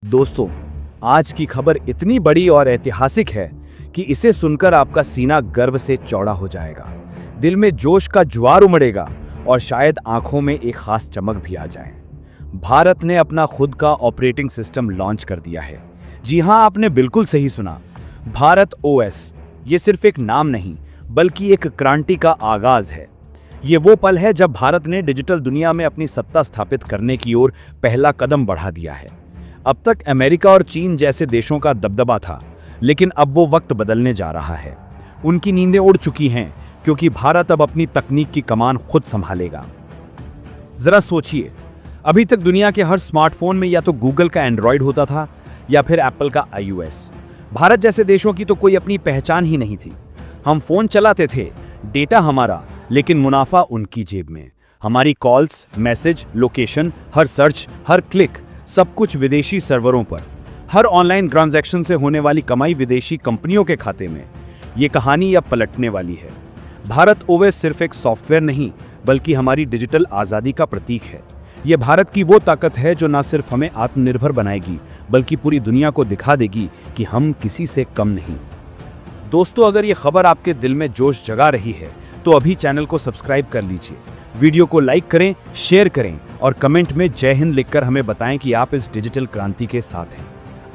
दोस्तों, आज की खबर इतनी बड़ी और ऐतिहासिक है कि इसे सुनकर आपका सीना गर्व से चौड़ा हो जाएगा, दिल में जोश का ज्वार उमड़ेगा और शायद आंखों में एक खास चमक भी आ जाए। भारत ने अपना खुद का ऑपरेटिंग सिस्टम लॉन्च कर दिया है। जी हां, आपने बिल्कुल सही सुना, भारत ओएस। ये सिर्फ एक नाम नहीं बल्कि एक क्रांति का आगाज है। ये वो पल है जब भारत ने डिजिटल दुनिया में अपनी सत्ता स्थापित करने की ओर पहला कदम बढ़ा दिया है। अब तक अमेरिका और चीन जैसे देशों का दबदबा था, लेकिन अब वो वक्त बदलने जा रहा है। उनकी नींदें उड़ चुकी हैं क्योंकि भारत अब अपनी तकनीक की कमान खुद संभालेगा। जरा सोचिए, अभी तक दुनिया के हर स्मार्टफोन में या तो गूगल का एंड्रॉयड होता था या फिर एप्पल का iOS। भारत जैसे देशों की तो कोई अपनी पहचान ही नहीं थी। हम फोन चलाते थे, डेटा हमारा, लेकिन मुनाफा उनकी जेब में। हमारी कॉल्स, मैसेज, लोकेशन, हर सर्च, हर क्लिक, सब कुछ विदेशी सर्वरों पर। हर ऑनलाइन ट्रांजैक्शन से होने वाली कमाई विदेशी कंपनियों के खाते में। ये कहानी अब पलटने वाली है। भारत ओएस सिर्फ एक सॉफ्टवेयर नहीं बल्कि हमारी डिजिटल आज़ादी का प्रतीक है। ये भारत की वो ताकत है जो न सिर्फ हमें आत्मनिर्भर बनाएगी बल्कि पूरी दुनिया को दिखा देगी कि हम किसी से कम नहीं। दोस्तों, अगर ये खबर आपके दिल में जोश जगा रही है तो अभी चैनल को सब्सक्राइब कर लीजिए, वीडियो को लाइक करें, शेयर करें और कमेंट में जय हिंद लिखकर हमें बताएं कि आप इस डिजिटल क्रांति के साथ हैं।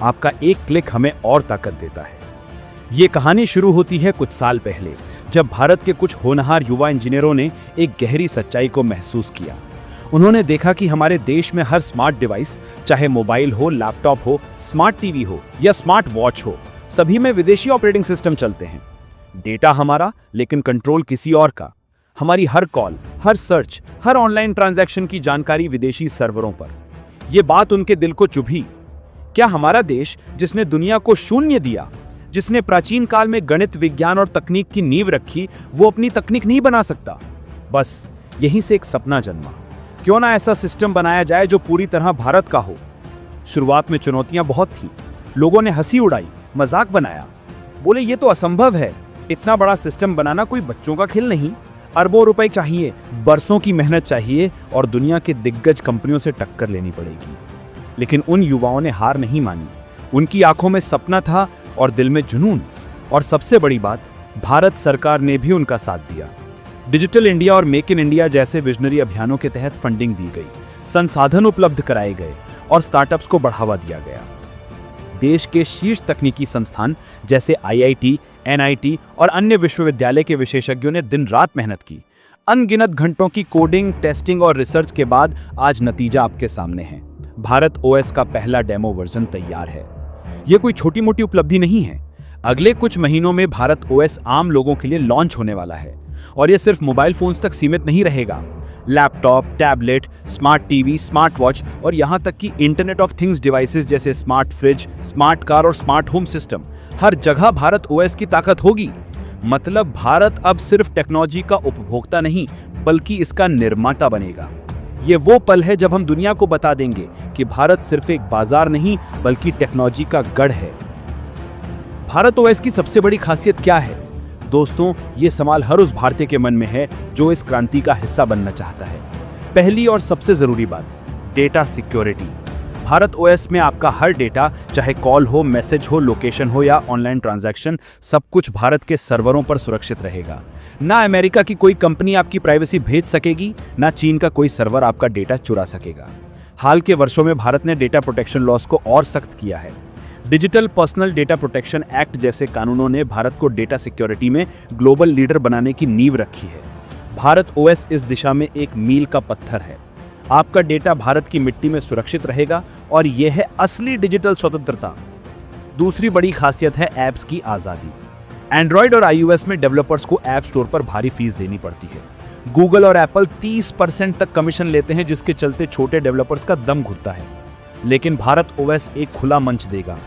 आपका एक क्लिक हमें और ताकत देता है। ये कहानी शुरू होती है कुछ साल पहले, जब भारत के कुछ होनहार युवा इंजीनियरों ने एक गहरी सच्चाई को महसूस किया। उन्होंने देखा कि हमारे देश में हर स्मार्ट डिवाइस, चाहे मोबाइल हो, लैपटॉप हो, स्मार्ट टीवी हो या स्मार्ट वॉच हो, सभी में विदेशी ऑपरेटिंग सिस्टम चलते हैं। डेटा हमारा, लेकिन कंट्रोल किसी और का। हमारी हर कॉल, हर सर्च, हर ऑनलाइन ट्रांजैक्शन की जानकारी विदेशी सर्वरों पर। यह बात उनके दिल को चुभी। क्या हमारा देश, जिसने दुनिया को शून्य दिया, जिसने प्राचीन काल में गणित, विज्ञान और तकनीक की नींव रखी, वो अपनी तकनीक नहीं बना सकता? बस यहीं से एक सपना जन्मा। क्यों ना ऐसा सिस्टम बनाया जाए जो पूरी तरह भारत का हो। शुरुआत में चुनौतियां बहुत थी। लोगों ने हंसी उड़ाई, मजाक बनाया, बोले ये तो असंभव है, इतना बड़ा सिस्टम बनाना कोई बच्चों का खेल नहीं। अरबों रुपए चाहिए, बरसों की मेहनत चाहिए और दुनिया के दिग्गज कंपनियों से टक्कर लेनी पड़ेगी। लेकिन उन युवाओं ने हार नहीं मानी। उनकी आंखों में सपना था और दिल में जुनून। और सबसे बड़ी बात, भारत सरकार ने भी उनका साथ दिया। डिजिटल इंडिया और मेक इन इंडिया जैसे विजनरी अभियानों के तहत फंडिंग दी गई, संसाधन उपलब्ध कराए गए और स्टार्टअप्स को बढ़ावा दिया गया। देश के शीर्ष तकनीकी संस्थान जैसे IIT, NIT और अन्य विश्वविद्यालय के विशेषज्ञों ने दिन रात मेहनत की। अनगिनत घंटों की कोडिंग, टेस्टिंग और रिसर्च के बाद आज नतीजा आपके सामने है। भारत ओएस का पहला डेमो वर्जन तैयार है। यह कोई छोटी मोटी उपलब्धि नहीं है। अगले कुछ महीनों में भारत ओएस आम लोगों के लिए लॉन्च होने वाला है और यह सिर्फ मोबाइल फोन्स तक सीमित नहीं रहेगा। Laptop, tablet, smart TV, smart watch और यहां तक कि इंटरनेट ऑफ थिंग्स डिवाइसेस जैसे स्मार्ट फ्रिज, स्मार्ट कार और स्मार्ट होम सिस्टम, हर जगह भारत ओएस की ताकत होगी। मतलब भारत अब सिर्फ टेक्नोलॉजी का उपभोक्ता नहीं बल्कि इसका निर्माता बनेगा। ये वो पल है जब हम दुनिया को बता देंगे कि भारत सिर्फ एक बाजार नहीं बल्कि टेक्नोलॉजी का गढ़ है। भारत ओएस की सबसे बड़ी खासियत क्या है? दोस्तों, ये सवाल हर उस भारतीय के मन में है जो इस क्रांति का हिस्सा बनना चाहता है। पहली और सबसे जरूरी बात, डेटा सिक्योरिटी। भारत ओएस में आपका हर डेटा, चाहे कॉल हो, मैसेज हो, लोकेशन हो या ऑनलाइन ट्रांजैक्शन, सब कुछ भारत के सर्वरों पर सुरक्षित रहेगा। ना अमेरिका की कोई कंपनी आपकी प्राइवेसी भेज सकेगी, ना चीन का कोई सर्वर आपका डेटा चुरा सकेगा। हाल के वर्षों में भारत ने डेटा प्रोटेक्शन लॉज को और सख्त किया है। Digital personal data protection act जैसे कानूनों ने भारत को डेटा सिक्योरिटी में ग्लोबल लीडर बनाने की नींव रखी है। भारत ओएस इस दिशा में एक मील का पत्थर है। आपका डेटा भारत की मिट्टी में सुरक्षित रहेगा और यह है असली डिजिटल स्वतंत्रता। दूसरी बड़ी खासियत है ऐप्स की आज़ादी। एंड्रॉयड और iOS में डेवलपर्स को ऐप स्टोर पर भारी फीस देनी पड़ती है। गूगल और एप्पल 30% तक कमीशन लेते हैं, जिसके चलते छोटे डेवलपर्स का दम घुटता है। लेकिन भारत ओएस एक खुला मंच देगा।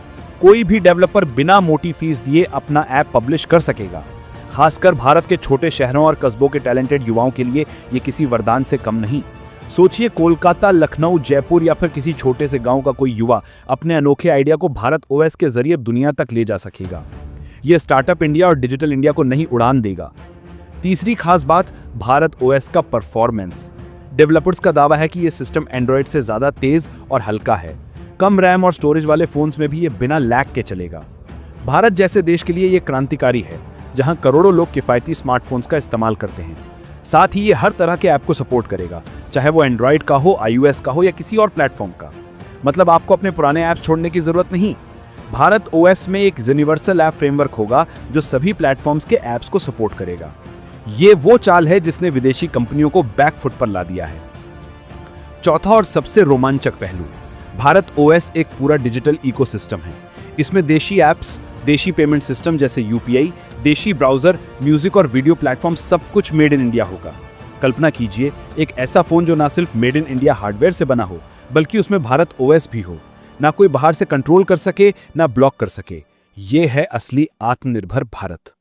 कोई भी डेवलपर बिना मोटी फीस दिए अपना ऐप पब्लिश कर सकेगा। खासकर भारत के छोटे शहरों और कस्बों के टैलेंटेड युवाओं के लिए ये किसी वरदान से कम नहीं। सोचिए, कोलकाता, लखनऊ, जयपुर या फिर किसी छोटे से गांव का कोई युवा अपने अनोखे आइडिया को भारत ओएस के जरिए दुनिया तक ले जा सकेगा। यह स्टार्टअप इंडिया और डिजिटल इंडिया को नई उड़ान देगा। तीसरी खास बात, भारत ओएस का परफॉर्मेंस। डेवलपर्स का दावा है कि यह सिस्टम एंड्रॉयड से ज्यादा तेज और हल्का है। कम रैम और स्टोरेज वाले फोन्स में भी ये बिना लैग के चलेगा। भारत जैसे देश के लिए ये क्रांतिकारी है, जहां करोड़ों लोग किफायती स्मार्टफोन्स का इस्तेमाल करते हैं। साथ ही ये हर तरह के ऐप को सपोर्ट करेगा, चाहे वो एंड्रॉइड का हो, iOS का हो या किसी और प्लेटफॉर्म का। मतलब आपको अपने पुराने ऐप्स छोड़ने की जरूरत नहीं। भारत OS में एक यूनिवर्सल ऐप फ्रेमवर्क होगा जो सभी प्लेटफॉर्म्स के ऐप्स को सपोर्ट करेगा। ये वो चाल है जिसने विदेशी कंपनियों को बैकफुट पर ला दिया है। चौथा और सबसे रोमांचक पहलू, भारत OS एक पूरा डिजिटल इकोसिस्टम है। इसमें देशी ऐप्स, देशी पेमेंट सिस्टम जैसे UPI, देशी ब्राउजर, म्यूजिक और वीडियो प्लेटफॉर्म, सब कुछ मेड इन इंडिया होगा। कल्पना कीजिए एक ऐसा फोन जो ना सिर्फ मेड इन इंडिया हार्डवेयर से बना हो, बल्कि उसमें भारत OS भी हो। ना कोई बाहर से कंट्रोल कर सके, ना ब्लॉक कर सके। ये है असली आत्मनिर्भर भारत।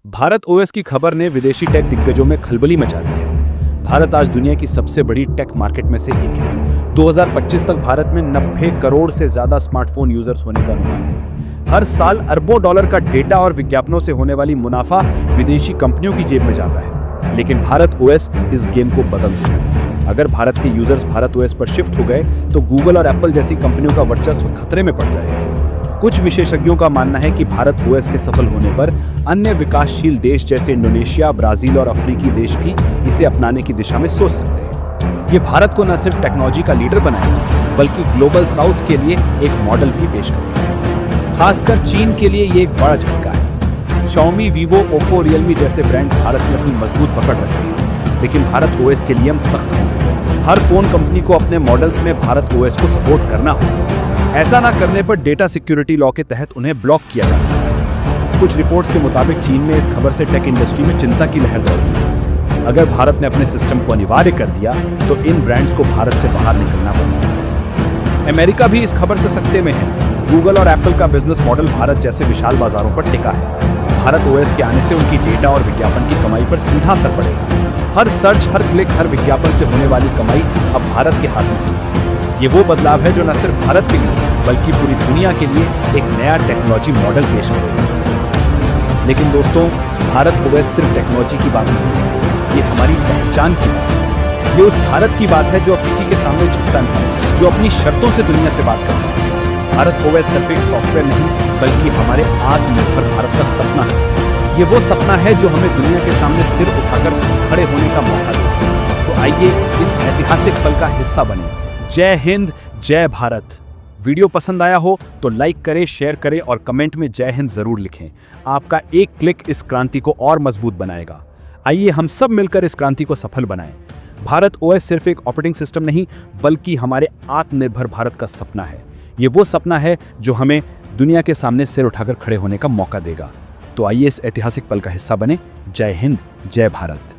भारत OS की खबर ने विदेशी टेक दिग्गजों में खलबली मचा दी है। भारत आज दुनिया की सबसे बड़ी टेक मार्केट में से एक है। 2025 तक भारत में 90 करोड़ से ज्यादा स्मार्टफोन यूजर्स होने का अनुमान है। हर साल अरबों डॉलर का डेटा और विज्ञापनों से होने वाली मुनाफा विदेशी कंपनियों की जेब में जाता है, लेकिन भारत OS इस गेम को बदल देगा। अगर भारत के यूजर्स भारत OS पर शिफ्ट हो गए तो गूगल और एप्पल जैसी कंपनियों का वर्चस्व खतरे में पड़ जाएगा। कुछ विशेषज्ञों का मानना है कि भारत OS के सफल होने पर अन्य विकासशील देश जैसे इंडोनेशिया, ब्राजील और अफ्रीकी देश भी इसे अपनाने की दिशा में सोच सकते हैं। ये भारत को न सिर्फ टेक्नोलॉजी का लीडर बनाएगा, बल्कि ग्लोबल साउथ के लिए एक मॉडल भी पेश करेगा। खासकर चीन के लिए ये एक बड़ा झटका है। Xiaomi, Vivo, Oppo, Realme जैसे ब्रांड्स भारत में अपनी मजबूत पकड़ रखते हैं, लेकिन भारत OS के लिए हम सख्त होंगे। हर फोन कंपनी को अपने मॉडल्स में भारत OS को सपोर्ट करना होगा। ऐसा ना करने पर डेटा सिक्योरिटी लॉ के तहत उन्हें ब्लॉक किया जा सकता है। कुछ रिपोर्ट्स के मुताबिक चीन में इस खबर से टेक इंडस्ट्री में चिंता की लहर दौड़ रही है। अगर भारत ने अपने सिस्टम को अनिवार्य कर दिया तो इन ब्रांड्स को भारत से बाहर निकलना पड़ सकता है। अमेरिका भी इस खबर से सकते में है। गूगल और एप्पल का बिजनेस मॉडल भारत जैसे विशाल बाजारों पर टिका है। भारत OS के आने से उनकी डेटा और विज्ञापन की कमाई पर सीधा असर पड़ेगा। हर सर्च, हर क्लिक, हर विज्ञापन से होने वाली कमाई अब भारत के हाथ में है। ये वो बदलाव है जो न सिर्फ भारत के लिए बल्कि पूरी दुनिया के लिए एक नया टेक्नोलॉजी मॉडल पेश करेगा। लेकिन दोस्तों, भारत OS सिर्फ टेक्नोलॉजी की बात नहीं है, ये हमारी पहचान की बात है। ये उस भारत की बात है जो अब किसी के सामने झुकता नहीं, जो अपनी शर्तों से दुनिया से बात करता है। भारत OS सिर्फ एक सॉफ्टवेयर नहीं, बल्कि हमारे आत्मनिर्भर भारत का सपना है। ये वो सपना है जो हमें दुनिया के सामने सिर उठाकर खड़े होने का मौका देता है। तो आइए इस ऐतिहासिक पल का हिस्सा बने। जय हिंद, जय भारत। वीडियो पसंद आया हो तो लाइक करें, शेयर करें और कमेंट में जय हिंद जरूर लिखें। आपका एक क्लिक इस क्रांति को और मजबूत बनाएगा। आइए हम सब मिलकर इस क्रांति को सफल बनाएं। भारत OS सिर्फ एक ऑपरेटिंग सिस्टम नहीं, बल्कि हमारे आत्मनिर्भर भारत का सपना है। ये वो सपना है जो हमें दुनिया के सामने सिर उठाकर खड़े होने का मौका देगा। तो आइए इस ऐतिहासिक पल का हिस्सा बने। जय हिंद, जय भारत।